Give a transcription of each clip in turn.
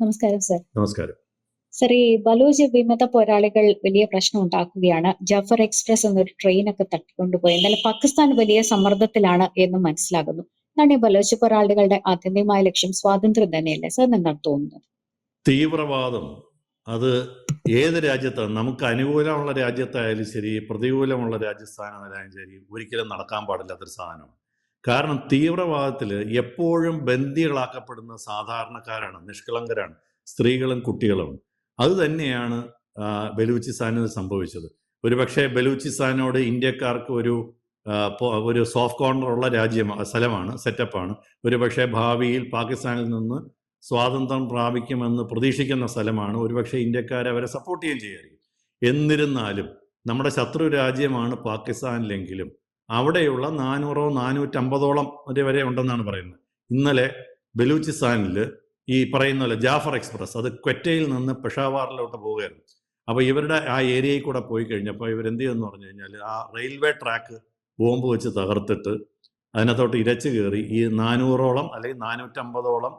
നമസ്കാരം സർ. നമസ്കാരം. സർ, ഈ ബലൂജ് വിമത പോരാളികൾ വലിയ പ്രശ്നം ഉണ്ടാക്കുകയാണ്. ജഫർ എക്സ്പ്രസ് എന്നൊരു ട്രെയിനൊക്കെ തട്ടിക്കൊണ്ടുപോയി. എന്നാലും പാകിസ്ഥാൻ വലിയ സമ്മർദ്ദത്തിലാണ് എന്ന് മനസ്സിലാകുന്നു. എന്താണ് ഈ ബലൂജ് പോരാളികളുടെ ആത്യന്തികമായ ലക്ഷ്യം? സ്വാതന്ത്ര്യം തന്നെയല്ലേ സർ? എന്താണ് തോന്നുന്നത്? തീവ്രവാദം അത് ഏത് രാജ്യത്താണ്, നമുക്ക് അനുകൂലമുള്ള രാജ്യത്തായാലും ശരി, പ്രതികൂലമുള്ള രാജ്യസ്ഥാനമായാലും ശരി, ഒരിക്കലും നടക്കാൻ പാടില്ലാത്തൊരു സാധനമാണ്. കാരണം തീവ്രവാദത്തിൽ എപ്പോഴും ബന്ദികളാക്കപ്പെടുന്ന സാധാരണക്കാരാണ്, നിഷ്കളങ്കരാണ്, സ്ത്രീകളും കുട്ടികളും. അത് തന്നെയാണ് ബലൂചിസ്ഥാനിൽ സംഭവിച്ചത്. ഒരുപക്ഷെ ബലൂചിസ്ഥാനോട് ഇന്ത്യക്കാർക്ക് ഒരു സോഫ്റ്റ് കോർണർ ഉള്ള സ്ഥലമാണ്, സെറ്റപ്പാണ്. ഒരുപക്ഷെ ഭാവിയിൽ പാകിസ്ഥാനിൽ നിന്ന് സ്വാതന്ത്ര്യം പ്രാപിക്കുമെന്ന് പ്രതീക്ഷിക്കുന്ന സ്ഥലമാണ്. ഒരുപക്ഷെ ഇന്ത്യക്കാർ അവരെ സപ്പോർട്ട് ചെയ്യുകയും ചെയ്യുമായിരിക്കും. എന്നിരുന്നാലും നമ്മുടെ ശത്രു രാജ്യമാണ് പാകിസ്ഥാനിലെങ്കിലും അവിടെയുള്ള 400-450ഓളം വരെ ഉണ്ടെന്നാണ് പറയുന്നത്. ഇന്നലെ ബലൂചിസ്ഥാനിൽ ഈ പറയുന്ന പോലെ ജാഫർ എക്സ്പ്രസ് അത് ക്വറ്റയിൽ നിന്ന് പെഷാവാറിലോട്ട് പോവുകയായിരുന്നു. അപ്പോൾ ഇവരുടെ ആ ഏരിയയിൽ കൂടെ പോയി കഴിഞ്ഞപ്പോൾ ഇവരെന്ത് ചെയ്യുമെന്ന് പറഞ്ഞു കഴിഞ്ഞാൽ ആ റെയിൽവേ ട്രാക്ക് ബോംബ് വെച്ച് തകർത്തിട്ട് അതിനകത്തോട്ട് ഇരച്ചു കയറി ഈ 400ഓളം അല്ലെങ്കിൽ 450ഓളം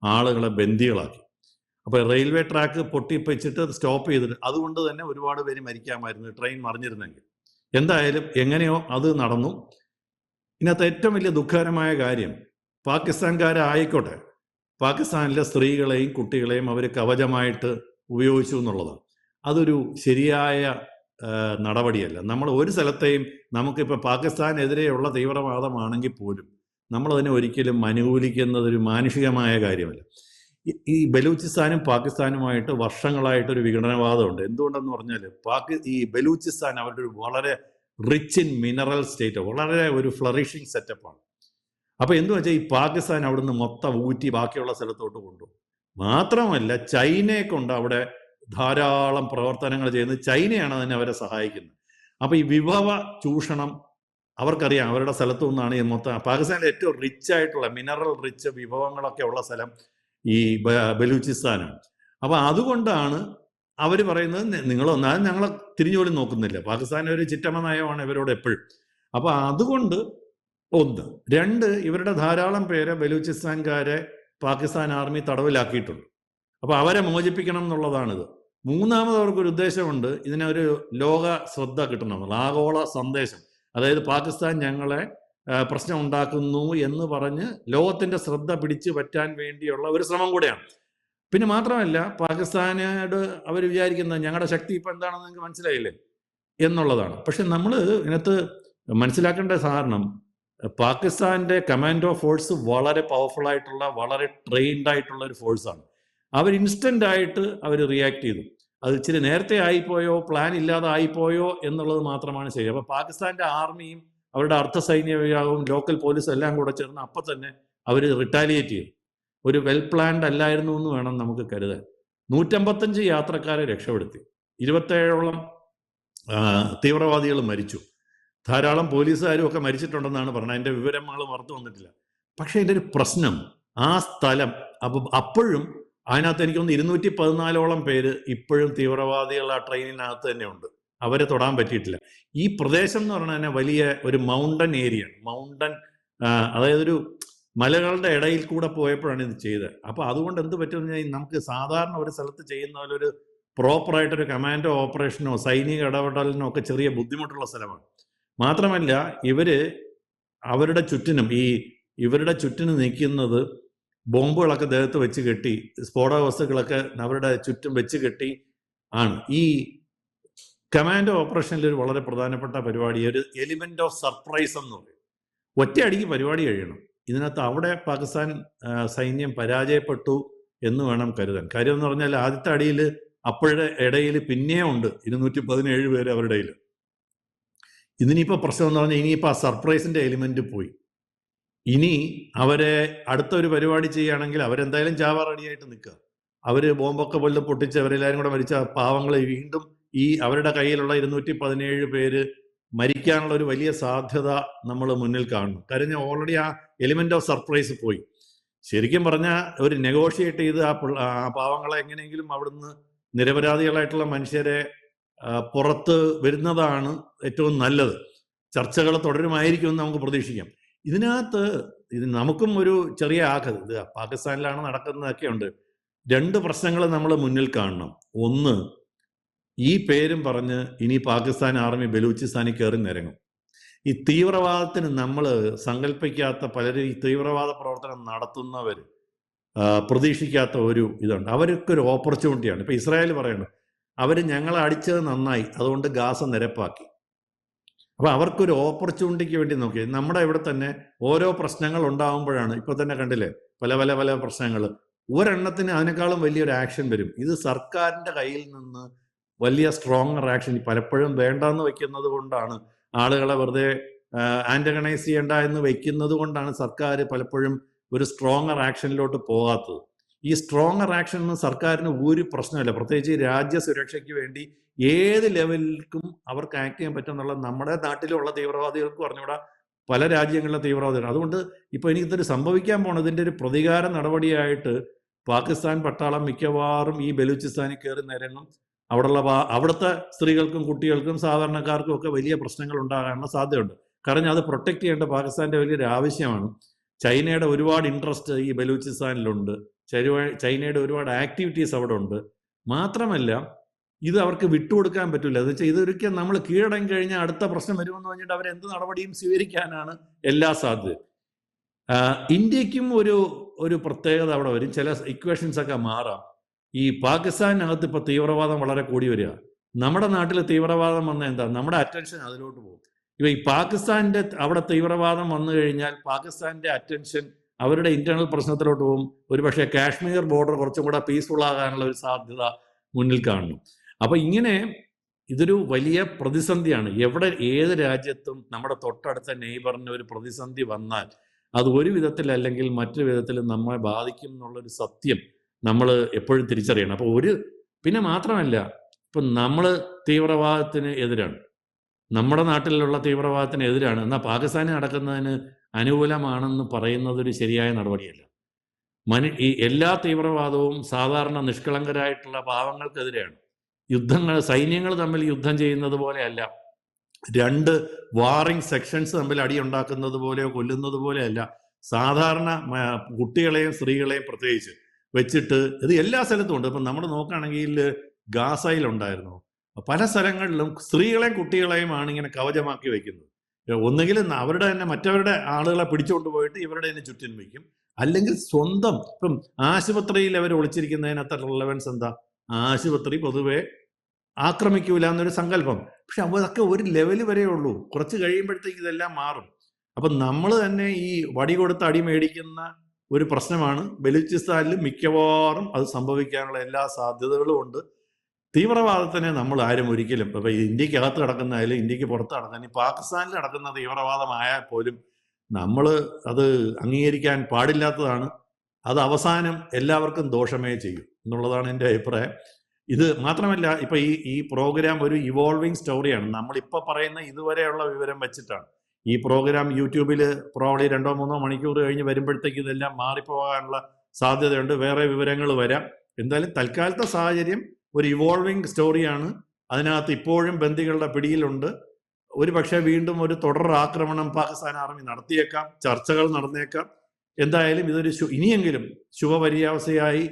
ആളുകളെ ബന്ദികളാക്കി. അപ്പോൾ റെയിൽവേ ട്രാക്ക് പൊട്ടിപ്പിച്ചിട്ട് സ്റ്റോപ്പ് ചെയ്തിട്ട്, അതുകൊണ്ട് തന്നെ ഒരുപാട് പേര് മരിക്കാമായിരുന്നു ട്രെയിൻ മറിഞ്ഞിരുന്നെങ്കിൽ. എന്തായാലും എങ്ങനെയോ അത് നടന്നു. ഇതിനകത്ത് ഏറ്റവും വലിയ ദുഃഖകരമായ കാര്യം, പാകിസ്ഥാൻകാരായിക്കോട്ടെ, പാകിസ്ഥാനിലെ സ്ത്രീകളെയും കുട്ടികളെയും അവർ കവചമായിട്ട് ഉപയോഗിച്ചു എന്നുള്ളതാണ്. അതൊരു ശരിയായ നടപടിയല്ല. നമ്മൾ ഒരു സ്ഥലത്തെയും, നമുക്കിപ്പോൾ പാകിസ്ഥാനെതിരെയുള്ള തീവ്രവാദമാണെങ്കിൽ പോലും നമ്മളതിനെ ഒരിക്കലും അനുകൂലിക്കുന്നത് ഒരു മാനുഷികമായ കാര്യമല്ല. ഈ ബലൂചിസ്ഥാനും പാകിസ്ഥാനുമായിട്ട് വർഷങ്ങളായിട്ടൊരു വിഘടനവാദമുണ്ട്. എന്തുകൊണ്ടെന്ന് പറഞ്ഞാൽ ഈ ബലൂചിസ്ഥാൻ അവരുടെ ഒരു വളരെ റിച്ച് ഇൻ മിനറൽ സ്റ്റേറ്റ്, വളരെ ഒരു ഫ്ലറിഷിങ് സെറ്റപ്പാണ്. അപ്പോൾ എന്തു വെച്ചാൽ ഈ പാകിസ്ഥാൻ അവിടുന്ന് മൊത്തം ഊറ്റി ബാക്കിയുള്ള സ്ഥലത്തോട്ട് കൊണ്ടുപോകും. മാത്രമല്ല ചൈനയെ കൊണ്ട് അവിടെ ധാരാളം പ്രവർത്തനങ്ങൾ ചെയ്യുന്നത്, ചൈനയാണ് അതിനെ അവരെ സഹായിക്കുന്നത്. അപ്പോൾ ഈ വിഭവ ചൂഷണം അവർക്കറിയാം. അവരുടെ സ്ഥലത്തു നിന്നാണ് ഈ മൊത്തം പാകിസ്ഥാനിലെ ഏറ്റവും റിച്ച് ആയിട്ടുള്ള മിനറൽ റിച്ച് വിഭവങ്ങളൊക്കെ ഉള്ള സ്ഥലം ഈ ബലൂചിസ്ഥാനാണ്. അപ്പോൾ അതുകൊണ്ടാണ് അവർ പറയുന്നത്, നിങ്ങളൊന്നാലും ഞങ്ങളെ തിരിഞ്ഞു പോലും നോക്കുന്നില്ല. പാകിസ്ഥാൻ ഒരു ചിറ്റമ്മ നയമാണ് ഇവരോട് എപ്പോഴും. അപ്പോൾ അതുകൊണ്ട് ഒന്ന്. രണ്ട്, ഇവരുടെ ധാരാളം പേരെ ബലൂചിസ്ഥാൻകാരെ പാകിസ്ഥാൻ ആർമി തടവിലാക്കിയിട്ടുണ്ട്. അപ്പോൾ അവരെ മോചിപ്പിക്കണം എന്നുള്ളതാണിത്. മൂന്നാമത് അവർക്കൊരു ഉദ്ദേശമുണ്ട്, ഇതിനൊരു ലോക ശ്രദ്ധ കിട്ടണം എന്നുള്ള ആഗോള സന്ദേശം. അതായത് പാകിസ്ഥാൻ ഞങ്ങളെ പ്രശ്നം ഉണ്ടാക്കുന്നു എന്ന് പറഞ്ഞ് ലോകത്തിന്റെ ശ്രദ്ധ പിടിച്ചു പറ്റാൻ വേണ്ടിയുള്ള ഒരു ശ്രമം കൂടെയാണ്. പിന്നെ മാത്രമല്ല, പാകിസ്ഥാനോട് അവർ വിചാരിക്കുന്നത് ഞങ്ങളുടെ ശക്തി ഇപ്പം എന്താണെന്ന് നിങ്ങൾക്ക് മനസ്സിലായില്ലേ എന്നുള്ളതാണ്. പക്ഷെ നമ്മൾ ഇതിനകത്ത് മനസ്സിലാക്കേണ്ട കാരണം, പാകിസ്ഥാന്റെ കമാൻഡോ ഫോഴ്സ് വളരെ പവർഫുൾ ആയിട്ടുള്ള, വളരെ ട്രെയിൻഡ് ആയിട്ടുള്ള ഒരു ഫോഴ്സാണ്. അവർ ഇൻസ്റ്റന്റ് ആയിട്ട് അവർ റിയാക്ട് ചെയ്തു. അത് ഇച്ചിരി നേരത്തെ ആയിപ്പോയോ, പ്ലാൻ ഇല്ലാതെ ആയിപ്പോയോ എന്നുള്ളത് മാത്രമാണ് ശരി. അപ്പോൾ പാകിസ്ഥാന്റെ ആർമിയും അവരുടെ അർദ്ധസൈന്യ വിഭാഗവും ലോക്കൽ പോലീസും എല്ലാം കൂടെ ചേർന്ന് അപ്പം തന്നെ അവർ റിട്ടാലിയേറ്റ് ചെയ്തു. ഒരു വെൽ പ്ലാൻഡ് അല്ലായിരുന്നു എന്ന് വേണം നമുക്ക് കരുതാൻ. 155 യാത്രക്കാരെ രക്ഷപ്പെടുത്തി. 27ഓളം തീവ്രവാദികൾ മരിച്ചു. ധാരാളം പോലീസുകാരും ഒക്കെ മരിച്ചിട്ടുണ്ടെന്നാണ് പറഞ്ഞത്. അതിൻ്റെ വിവരങ്ങൾ പുറത്തു വന്നിട്ടില്ല. പക്ഷേ ഇതിൻ്റെ ഒരു പ്രശ്നം, ആ സ്ഥലം അപ്പോഴും അതിനകത്ത് എനിക്കൊന്ന് 214ഓളം പേര് ഇപ്പോഴും തീവ്രവാദികൾ ആ ട്രെയിനിനകത്ത് തന്നെ ഉണ്ട്. അവരെ തൊടാൻ പറ്റിയിട്ടില്ല. ഈ പ്രദേശം എന്ന് പറഞ്ഞാൽ തന്നെ വലിയ ഒരു മൗണ്ടൻ ഏരിയയാണ്. അതായത് ഒരു മലകളുടെ ഇടയിൽ കൂടെ പോയപ്പോഴാണ് ഇത് ചെയ്തത്. അപ്പോൾ അതുകൊണ്ട് എന്ത് പറ്റുമെന്ന് കഴിഞ്ഞാൽ, നമുക്ക് സാധാരണ ഒരു സ്ഥലത്ത് ചെയ്യുന്ന പോലെ ഒരു പ്രോപ്പറായിട്ടൊരു കമാൻഡോ ഓപ്പറേഷനോ സൈനിക ഇടപെടലിനോ ഒക്കെ ചെറിയ ബുദ്ധിമുട്ടുള്ള സ്ഥലമാണ്. മാത്രമല്ല അവരുടെ ചുറ്റിനും നിൽക്കുന്നത് ബോംബുകളൊക്കെ ദേഹത്ത് വെച്ച് കെട്ടി, സ്ഫോടക വസ്തുക്കളൊക്കെ അവരുടെ ചുറ്റും വെച്ച് കെട്ടി ആണ്. ഈ കമാൻഡോ ഓപ്പറേഷനിൽ ഒരു വളരെ പ്രധാനപ്പെട്ട പരിപാടി ഒരു എലിമെന്റ് ഓഫ് സർപ്രൈസ് എന്ന് പറയും. ഒറ്റയടിക്ക് പരിപാടി കഴിയണം. ഇതിനകത്ത് അവിടെ പാകിസ്ഥാൻ സൈന്യം പരാജയപ്പെട്ടു എന്ന് വേണം കരുതാൻ. കാര്യം എന്ന് പറഞ്ഞാൽ ആദ്യത്തെ അടിയിൽ അപ്പോഴത്തെ ഇടയിൽ പിന്നെയും ഉണ്ട് 217 പേര് അവരുടെ ഇടയിൽ. ഇതിനിപ്പോൾ പ്രശ്നം എന്ന് പറഞ്ഞാൽ ഇനിയിപ്പോൾ ആ സർപ്രൈസിന്റെ എലിമെന്റ് പോയി. ഇനി അവരെ അടുത്തൊരു പരിപാടി ചെയ്യുകയാണെങ്കിൽ അവരെന്തായാലും ചാവാ റെഡിയായിട്ട് നിൽക്കുക. അവർ ബോംബൊക്കെ പോലും പൊട്ടിച്ച് അവരെല്ലാവരും കൂടെ മരിച്ച പാവങ്ങളെ വീണ്ടും ഈ അവരുടെ കയ്യിലുള്ള 217 പേര് മരിക്കാനുള്ള ഒരു വലിയ സാധ്യത നമ്മൾ മുന്നിൽ കാണുന്നു. കാര്യം ഓൾറെഡി ആ എലിമെന്റ് ഓഫ് സർപ്രൈസ് പോയി. ശരിക്കും പറഞ്ഞാൽ ഒരു നെഗോഷിയേറ്റ് ചെയ്ത് ആ പാവങ്ങളെ എങ്ങനെയെങ്കിലും അവിടുന്ന് നിരപരാധികളായിട്ടുള്ള മനുഷ്യരെ പുറത്ത് വരുന്നതാണ് ഏറ്റവും നല്ലത്. ചർച്ചകൾ തുടരുമായിരിക്കുമെന്ന് നമുക്ക് പ്രതീക്ഷിക്കാം. ഇതിനകത്ത് നമുക്കും ഒരു ചെറിയ ഇത് പാകിസ്ഥാനിലാണ് നടക്കുന്നതൊക്കെ ഉണ്ട്. രണ്ട് പ്രശ്നങ്ങൾ നമ്മൾ മുന്നിൽ കാണണം. ഒന്ന്, ഈ പേരും പറഞ്ഞ് ഇനി പാകിസ്ഥാൻ ആർമി ബലൂചിസ്ഥാനിൽ കയറി നിരങ്ങും. ഈ തീവ്രവാദത്തിന് നമ്മൾ സങ്കല്പിക്കാത്ത പലരും, ഈ തീവ്രവാദ പ്രവർത്തനം നടത്തുന്നവർ പ്രതീക്ഷിക്കാത്ത ഒരു ഇതുണ്ട്. അവർക്കൊരു ഓപ്പർച്യൂണിറ്റിയാണ്. ഇപ്പൊ ഇസ്രായേൽ പറയുന്നത് അവർ ഞങ്ങളെ അടിച്ചത് നന്നായി, അതുകൊണ്ട് ഗാസ നിരപ്പാക്കി. അപ്പൊ അവർക്കൊരു ഓപ്പർച്യൂണിറ്റിക്ക് വേണ്ടി നോക്കി. നമ്മുടെ ഇവിടെ തന്നെ ഓരോ പ്രശ്നങ്ങൾ ഉണ്ടാകുമ്പോഴാണ്, ഇപ്പൊ തന്നെ കണ്ടില്ലേ പല പല പല പ്രശ്നങ്ങൾ, ഒരെണ്ണത്തിന് അതിനേക്കാളും വലിയൊരു ആക്ഷൻ വരും. ഇത് സർക്കാരിന്റെ കയ്യിൽ നിന്ന് വലിയ സ്ട്രോങ്ങർ ആക്ഷൻ പലപ്പോഴും വേണ്ടെന്ന് വെക്കുന്നത് കൊണ്ടാണ്, ആളുകളെ വെറുതെ ആന്റഗണൈസ് ചെയ്യേണ്ട എന്ന് വെക്കുന്നത് കൊണ്ടാണ് സർക്കാർ പലപ്പോഴും ഒരു സ്ട്രോങ്ങർ ആക്ഷനിലോട്ട് പോകാത്തത്. ഈ സ്ട്രോങ്ങർ ആക്ഷൻ ഒന്നും സർക്കാരിന് ഒരു പ്രശ്നമില്ല. പ്രത്യേകിച്ച് രാജ്യ സുരക്ഷയ്ക്ക് വേണ്ടി ഏത് ലെവലിലും അവർക്ക് ആക്ട് ചെയ്യാൻ പറ്റുമെന്നുള്ള നമ്മുടെ നാട്ടിലുള്ള തീവ്രവാദികൾക്ക് പറഞ്ഞുകൂടാ, പല രാജ്യങ്ങളിലെ തീവ്രവാദികൾ. അതുകൊണ്ട് ഇപ്പൊ എനിക്കിതൊരു സംഭവിക്കാൻ പോണതിന്റെ ഒരു പ്രതികാര നടപടിയായിട്ട് പാകിസ്ഥാൻ പട്ടാളം മിക്കവാറും ഈ ബലൂചിസ്ഥാനിൽ കയറി നിരങ്ങും. അവിടുത്തെ സ്ത്രീകൾക്കും കുട്ടികൾക്കും സാധാരണക്കാർക്കും ഒക്കെ വലിയ പ്രശ്നങ്ങൾ ഉണ്ടാകാനുള്ള സാധ്യതയുണ്ട്. കാരണം അത് പ്രൊട്ടക്ട് ചെയ്യേണ്ട പാകിസ്ഥാന്റെ വലിയൊരു ആവശ്യമാണ്. ചൈനയുടെ ഒരുപാട് ഇൻട്രസ്റ്റ് ഈ ബലൂചിസ്ഥാനിലുണ്ട്. ചൈനയുടെ ഒരുപാട് ആക്ടിവിറ്റീസ് അവിടെ ഉണ്ട്. മാത്രമല്ല ഇത് അവർക്ക് വിട്ടുകൊടുക്കാൻ പറ്റില്ല. എന്ന് വെച്ചാൽ ഇതൊരിക്കൽ നമ്മൾ കീഴടങ്ങി കഴിഞ്ഞാൽ അടുത്ത പ്രശ്നം വരുമെന്ന് പറഞ്ഞിട്ട് അവർ എന്ത് നടപടിയും സ്വീകരിക്കാനാണ് എല്ലാ സാധ്യതയും. ഇന്ത്യക്കും ഒരു പ്രത്യേകത അവിടെ വരും. ചില ഇക്വേഷൻസ് ഒക്കെ മാറാം. ഈ പാകിസ്ഥാനകത്ത് ഇപ്പൊ തീവ്രവാദം വളരെ കൂടി വരിക. നമ്മുടെ നാട്ടിൽ തീവ്രവാദം വന്ന എന്താ, നമ്മുടെ അറ്റൻഷൻ അതിലോട്ട് പോകും. ഇപ്പൊ ഈ പാകിസ്ഥാന്റെ അവിടെ തീവ്രവാദം വന്നു കഴിഞ്ഞാൽ പാകിസ്ഥാന്റെ അറ്റൻഷൻ അവരുടെ ഇന്റേണൽ പ്രശ്നത്തിലോട്ട് പോകും. ഒരുപക്ഷെ കാശ്മീർ ബോർഡർ കുറച്ചും കൂടെ പീസ്ഫുൾ ആകാനുള്ള ഒരു സാധ്യത മുന്നിൽ കാണുന്നു. അപ്പൊ ഇങ്ങനെ ഇതൊരു വലിയ പ്രതിസന്ധിയാണ്. ഏത് രാജ്യത്തും നമ്മുടെ തൊട്ടടുത്ത നെയ്ബറിന് ഒരു പ്രതിസന്ധി വന്നാൽ അത് ഒരു വിധത്തിൽ അല്ലെങ്കിൽ മറ്റൊരു വിധത്തിൽ നമ്മളെ ബാധിക്കും എന്നുള്ളൊരു സത്യം നമ്മൾ എപ്പോഴും തിരിച്ചറിയണം. അപ്പൊ പിന്നെ മാത്രമല്ല, ഇപ്പൊ നമ്മൾ തീവ്രവാദത്തിന് എതിരാണ്, നമ്മുടെ നാട്ടിലുള്ള തീവ്രവാദത്തിന് എതിരാണ്, എന്നാൽ പാകിസ്ഥാനിൽ നടക്കുന്നതിന് അനുകൂലമാണെന്ന് പറയുന്നത് ഒരു ശരിയായ നടപടിയല്ല. ഈ എല്ലാ തീവ്രവാദവും സാധാരണ നിഷ്കളങ്കരായിട്ടുള്ള പാവങ്ങൾക്കെതിരെയാണ്. സൈന്യങ്ങൾ തമ്മിൽ യുദ്ധം ചെയ്യുന്നത് പോലെയല്ല, രണ്ട് വാറിംഗ് സെക്ഷൻസ് തമ്മിൽ അടിയുണ്ടാക്കുന്നത് പോലെയോ കൊല്ലുന്നത് പോലെയല്ല. സാധാരണ കുട്ടികളെയും സ്ത്രീകളെയും പ്രത്യേകിച്ച് വെച്ചിട്ട് ഇത് എല്ലാ സ്ഥലത്തും ഉണ്ട്. ഇപ്പം നമ്മൾ നോക്കുകയാണെങ്കിൽ ഗാസയിലുണ്ടായിരുന്നു, പല സ്ഥലങ്ങളിലും സ്ത്രീകളെയും കുട്ടികളെയുമാണ് ഇങ്ങനെ കവചമാക്കി വെക്കുന്നത്. ഒന്നുകിൽ അവരുടെ തന്നെ മറ്റവരുടെ ആളുകളെ പിടിച്ചുകൊണ്ട് പോയിട്ട് ഇവരുടെ തന്നെ ചുറ്റിനും വയ്ക്കും, അല്ലെങ്കിൽ സ്വന്തം ഇപ്പം ആശുപത്രിയിൽ അവർ ഒളിച്ചിരിക്കുന്നതിനകത്ത് റിലവൻസ് എന്താ, ആശുപത്രി പൊതുവെ ആക്രമിക്കൂല എന്നൊരു സങ്കല്പം. പക്ഷെ അതൊക്കെ ഒരു ലെവല് വരെ ഉള്ളൂ. കുറച്ച് കഴിയുമ്പോഴത്തേക്ക് ഇതെല്ലാം മാറും. അപ്പൊ നമ്മൾ തന്നെ ഈ വടി കൊടുത്ത് അടി മേടിക്കുന്ന ഒരു പ്രശ്നമാണ് ബലൂചിസ്ഥാനിൽ മിക്കവാറും അത് സംഭവിക്കാനുള്ള എല്ലാ സാധ്യതകളും ഉണ്ട്. തീവ്രവാദത്തിനെ നമ്മൾ ആരും ഒരിക്കലും ഇപ്പൊ ഇന്ത്യക്കകത്ത് കിടക്കുന്നതായാലും ഇന്ത്യക്ക് പുറത്ത് നടക്കുന്ന പാകിസ്ഥാനിൽ നടക്കുന്ന തീവ്രവാദമായാൽ പോലും നമ്മൾ അത് അംഗീകരിക്കാൻ പാടില്ലാത്തതാണ്. അത് അവസാനം എല്ലാവർക്കും ദോഷമേ ചെയ്യും എന്നുള്ളതാണ് എൻ്റെ അഭിപ്രായം. ഇത് മാത്രമല്ല, ഇപ്പൊ ഈ പ്രോഗ്രാം ഒരു ഇവോൾവിങ് സ്റ്റോറിയാണ്. നമ്മളിപ്പോ പറയുന്ന ഇതുവരെയുള്ള വിവരം വെച്ചിട്ടാണ്. ഈ പ്രോഗ്രാം യൂട്യൂബിൽ പ്രോബ്ലി 2-3 മണിക്കൂർ കഴിഞ്ഞ് വരുമ്പോഴത്തേക്ക് ഇതെല്ലാം മാറിപ്പോകാനുള്ള സാധ്യതയുണ്ട്. വേറെ വിവരങ്ങൾ വരാം. എന്തായാലും തൽക്കാലത്തെ സാഹചര്യം ഒരു ഇവോൾവിങ് സ്റ്റോറിയാണ്. അതിനകത്ത് ഇപ്പോഴും ബന്ദികളുടെ പിടിയിലുണ്ട്. ഒരു പക്ഷേ വീണ്ടും ഒരു തുടർ ആക്രമണം പാകിസ്ഥാൻ ആർമി നടത്തിയേക്കാം, ചർച്ചകൾ നടന്നേക്കാം. എന്തായാലും ഇതൊരു ഇനിയെങ്കിലും ശുഭപര്യാവസ്ഥയായി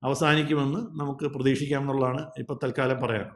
അവസാനിക്കുമെന്ന് നമുക്ക് പ്രതീക്ഷിക്കാം എന്നുള്ളതാണ് ഇപ്പൊ തൽക്കാലം പറയാൻ.